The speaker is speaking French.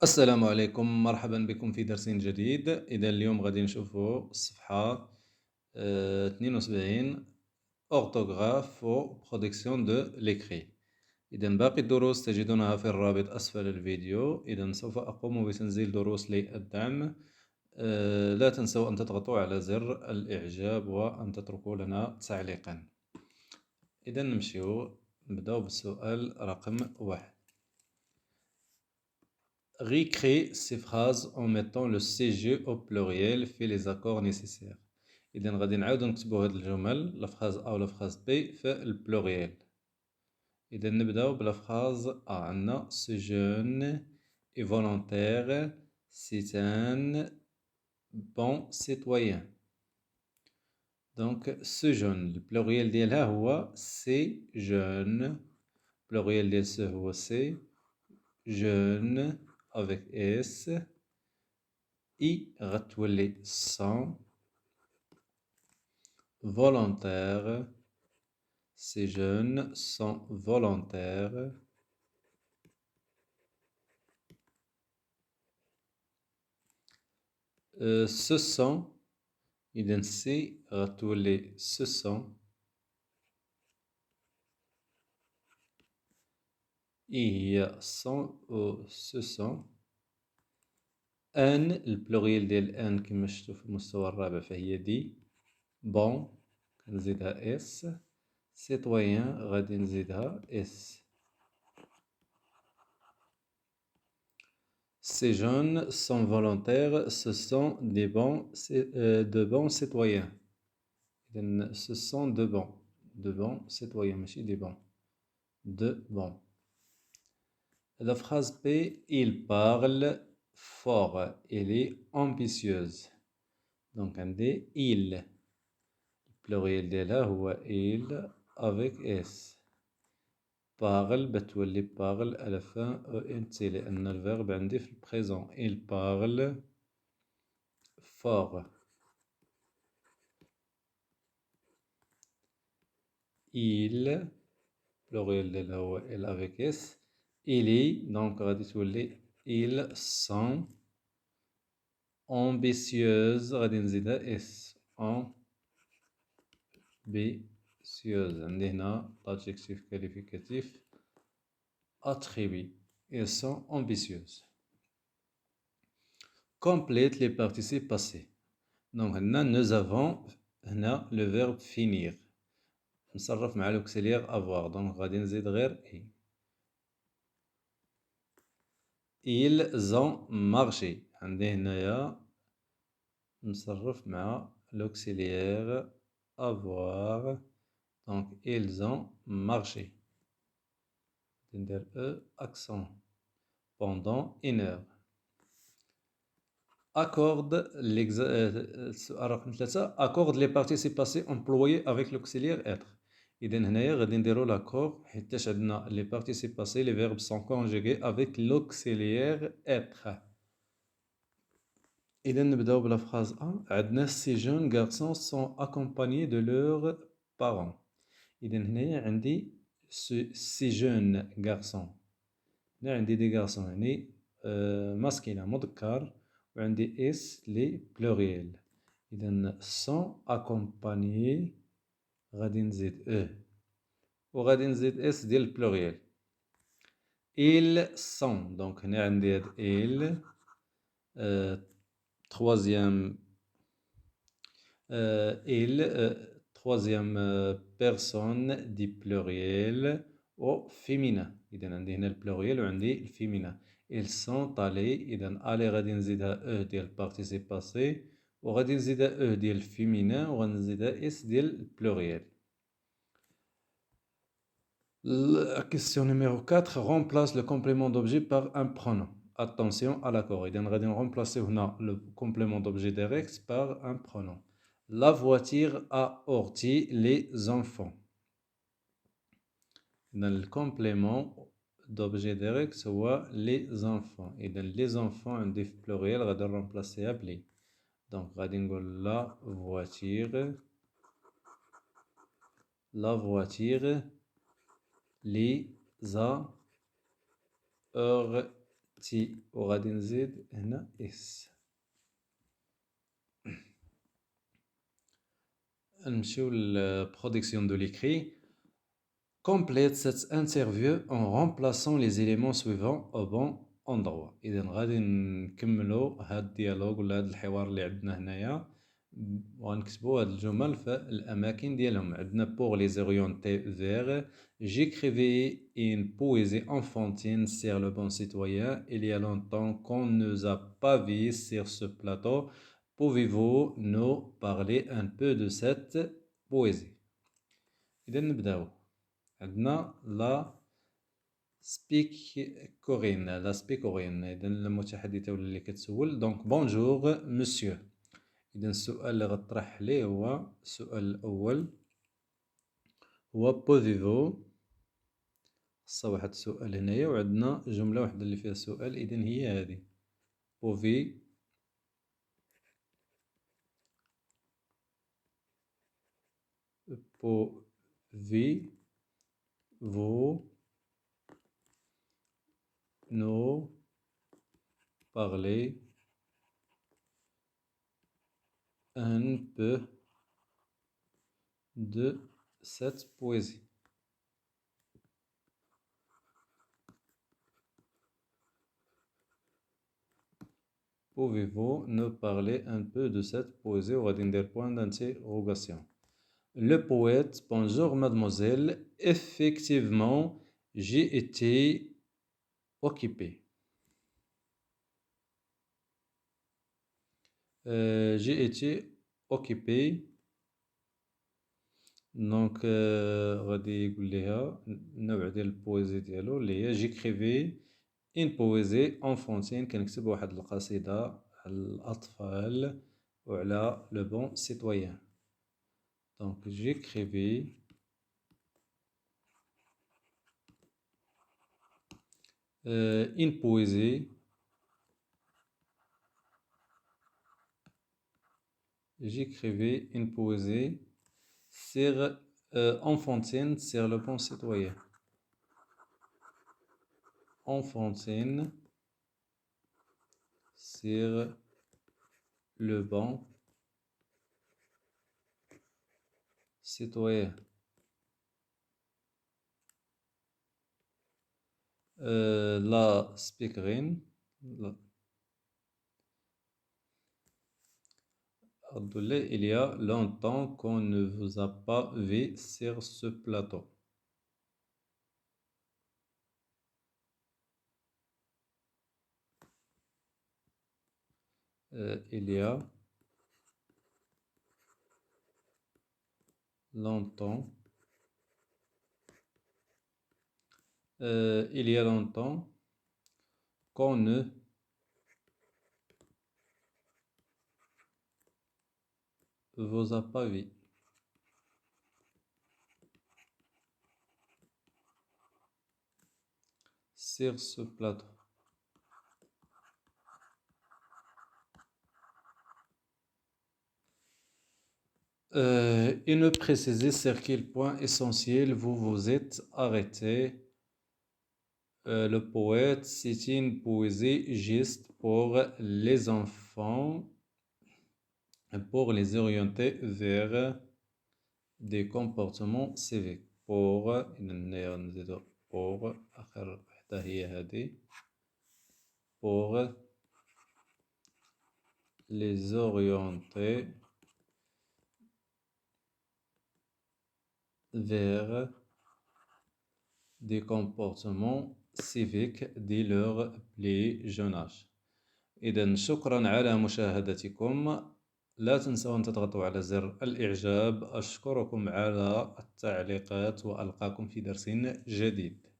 السلام عليكم، مرحبا بكم في درس جديد. إذا اليوم غادي نشوفوا الصفحة 72 أورتوغراف و برودكسيون دو ليكري. إذا باقي الدروس تجدونها في الرابط أسفل الفيديو. إذا سوف أقوم بتنزيل دروس للدعم. لا تنسوا أن تضغطوا على زر الإعجاب وأن تتركوا لنا تعليقا. إذا نبدأ بالسؤال رقم 1. Récrée ces phrases en mettant le CG au pluriel fait les accords nécessaires. إذا غادي نعاودو نكتبو هاد الجمل لا فراز A و لا فراز B في البلوريال. إذا نبداو بلا فراز A. عندنا ce jeune est volontaire, c'est un bon citoyen. Donc ce jeune البلوريال ديالها هو سي jeune. البلوريال ديال سو هو سي jeune avec S. I غتولي sans volontaire. Ces jeunes sont volontaires. Ce sont إذا سي غتولي ce sont. إي هي sont و ce sont. ان البلوريال ديال ان كما شفتو في المستوى الرابع فهي دي. بون كنزيدها اس. سيتويان غادي نزيدها اس. Ces jeunes sont volontaires, ce sont de bons citoyens. إذن ce sont de bons citoyens ماشي des bons. De bons. La phrase B, il parle fort, elle est ambitieuse. Donc عندي il. البلوريال ديالها هو il avec s. parle بتولي parle à la fin ENT لأن الفيرب عندي في البريزون. il parle fort. il pluriel ديالها هو il avec s. il est donc غادي تولي ils sont ambitieuses غادي نزيدها s. ambitieuse عندي هنا l'adjectif qualificatif attribut. Elles sont ambitieuses. Complète les participes passés. Donc هنا nous avons هنا le verbe finir نصرف مع l'auxiliaire avoir. donc غادي نزيد غير i. ils ont marché عندي هنايا نصرف مع l'auxiliaire avoir. donc ils ont marché ندير accent pendant une heure. Accorde السؤال رقم 3. accorde les participes passés employés avec l'auxiliaire être. إذا هنايا غادي نديرو l'accord حيتاش عندنا les participes passés les verbes sont conjugués avec l'auxiliaire être. إذا نبداو بلا phrase A. عندنا ces jeunes garçons sont accompagnés de leurs parents. إذا هنايا عندي ces jeunes garçons. هنا عندي des garçons يعني masculin مذكر وعندي اس لي بلوريال. إذا sont accompagnés غادي نزيد وغادي نزيد اس ديال البلوريال. ils sont donc هنا عندي هاد ils troisième troisième personne دي pluriel au féminin. إذا عندي هنا البلوريال وعندي الفيمينا. ils sont allés. إذا allés غادي نزيدها ديال البارتيسيب باسي وغادي نزيدها ديال الفيمينا وغادي نزيدها اس ديال البلوريال. La question numéro 4. Remplace le complément d'objet par un pronom. Attention à l'accord. إذا غادي نرمبلاسي هنا le complément d'objet direct par un pronom. La voiture a orti les enfants. Dans le complément d'objet direct هو les enfants. إذا les enfants عندي في pluriel غادي نرمبلاسيها بلي. donc غادي نقول la voiture les a orti. تي وغادي نزيد هنا اس. نمشيو للبرودكسيون دو ليكري. Complète cette interview en remplaçant les éléments suivants au bon endroit. إذا غادي نكملو هاد الديالوج ولا هاد الحوار اللي عندنا هنايا وغنكتبو هاد الجمل في الأماكن ديالهم. عندنا pour les orienter vers j'écrivais une poésie enfantine sur le bon citoyen. Il y a longtemps qu'on ne nous a pas vus sur ce plateau. Pouvez-vous nous parler un peu de cette poésie? إذا نبداو. عندنا لا سبيكورين إذا المتحدثة ولا اللي كتسول. دونك بونجور مسيو. إذا السؤال اللي غطرح عليه هو السؤال الأول هو بوفيفو. خصها واحد السؤال هنايا وعندنا جملة واحدة اللي فيها سؤال. إذا هي هذه بوفي vous nous parler un peu de cette poésie? Pouvez-vous nous parler un peu de cette poésie? وغادي ندير point d'interrogation. Le poète, bonjour mademoiselle, effectivement, j'ai été occupé. J'ai été occupé. Donc غادي يقول ليها النوع ديال البويزي ديالو اللي هي j'écrivais une poésie enfantine. كنكتب واحد القصيدة على الأطفال وعلى le bon citoyen. Donc j'écrivais une poésie sur enfantine sur le bon citoyen. Enfantine sur le bon citoyen. La speakerine Abdoulaye, il y a longtemps qu'on ne vous a pas vu sur ce plateau. Il y a longtemps qu'on ne vous a pas vu sur ce plateau. Et ne précisez sur quel point essentiel vous vous êtes arrêté. Le poète, c'est une poésie juste pour les enfants, pour les orienter vers des comportements civiques. pour آخر وحدة هي هذه pour les orienter vers des comportements civiques dès leur plus jeune âge. إذن شكرا على مشاهدتكم. لا تنسوا أن تضغطوا على زر الإعجاب. أشكركم على التعليقات وألقاكم في درس جديد.